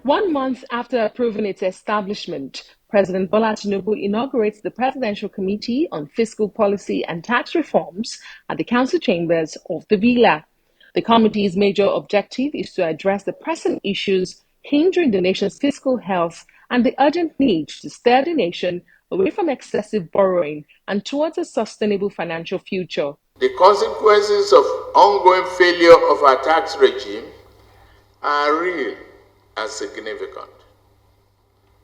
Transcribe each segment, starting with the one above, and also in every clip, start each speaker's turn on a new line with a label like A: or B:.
A: 1 month after approving its establishment, President Bola Tinubu inaugurates the Presidential Committee on Fiscal Policy and Tax Reforms at the Council Chambers of the Villa. The committee's major objective is to address the pressing issues hindering the nation's fiscal health and the urgent need to steer the nation away from excessive borrowing and towards a sustainable financial future.
B: The consequences of ongoing failure of our tax regime are real and significant.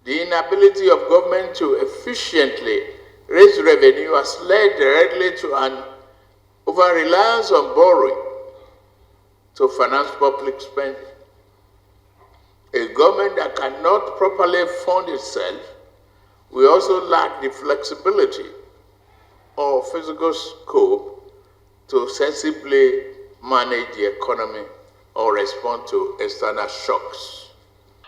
B: The inability of government to efficiently raise revenue has led directly to an over-reliance on borrowing to finance public spending. A government that cannot properly fund itself will also lack the flexibility or physical scope to sensibly manage the economy or respond to external shocks.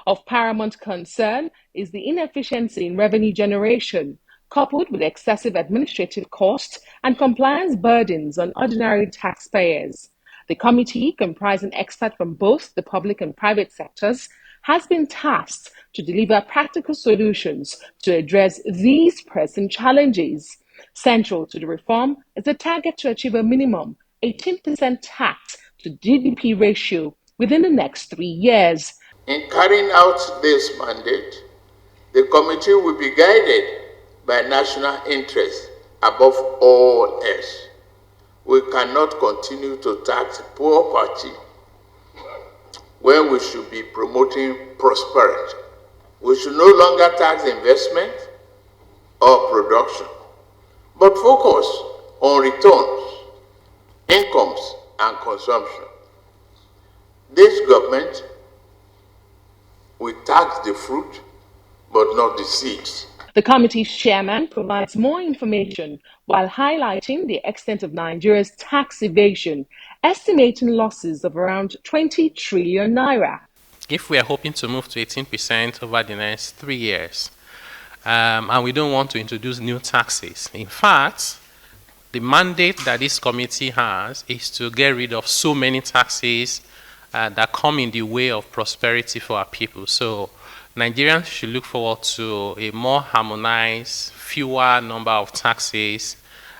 A: Of paramount concern is the inefficiency in revenue generation, coupled with excessive administrative costs and compliance burdens on ordinary taxpayers. The committee, comprising experts from both the public and private sectors, has been tasked to deliver practical solutions to address these pressing challenges. Central to the reform is the target to achieve a minimum 18% tax to GDP ratio within the next 3 years.
B: In carrying out this mandate, the committee will be guided by national interest above all else. We cannot continue to tax poor party when we should be promoting prosperity. We should no longer tax investment or production, but focus on returns, incomes, and consumption. This government will tax the fruit, but not the seeds.
A: The committee's chairman provides more information while highlighting the extent of Nigeria's tax evasion, estimating losses of around 20 trillion naira.
C: If we are hoping to move to 18% over the next 3 years, and we don't want to introduce new taxes, in fact, the mandate that this committee has is to get rid of so many taxes that come in the way of prosperity for our people. So Nigerians should look forward to a more harmonized, fewer number of taxes.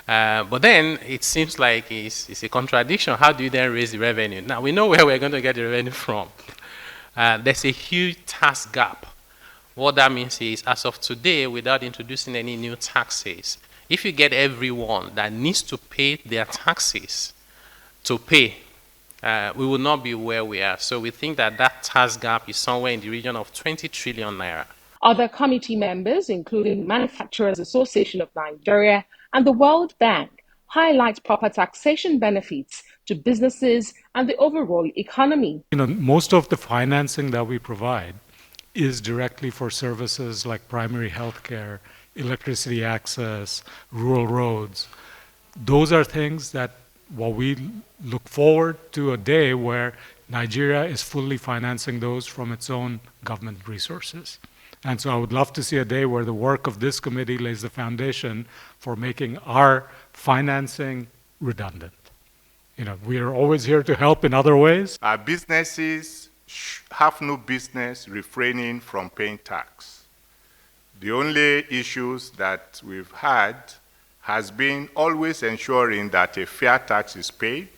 C: But then it seems like it's a contradiction. How do you then raise the revenue? Now, we know where we're going to get the revenue from. There's a huge tax gap. What that means is, as of today, without introducing any new taxes, if you get everyone that needs to pay their taxes to pay, we will not be where we are. So we think that that tax gap is somewhere in the region of 20 trillion naira.
A: Other committee members, including Manufacturers Association of Nigeria and the World Bank, highlight proper taxation benefits to businesses and the overall economy.
D: Most of the financing that we provide is directly for services like primary health care, electricity access, rural roads. Those are things that we look forward to a day where Nigeria is fully financing those from its own government resources. And so I would love to see a day where the work of this committee lays the foundation for making our financing redundant. We are always here to help in other ways.
E: Our businesses have no business refraining from paying tax. The only issues that we've had has been always ensuring that a fair tax is paid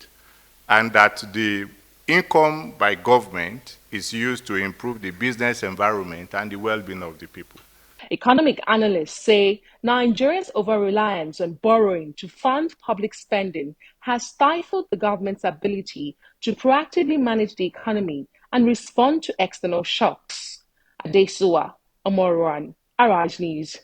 E: and that the income by government is used to improve the business environment and the well-being of the people.
A: Economic analysts say Nigeria's over-reliance on borrowing to fund public spending has stifled the government's ability to proactively manage the economy and respond to external shocks. Adesuwa Omoruan, Arise News.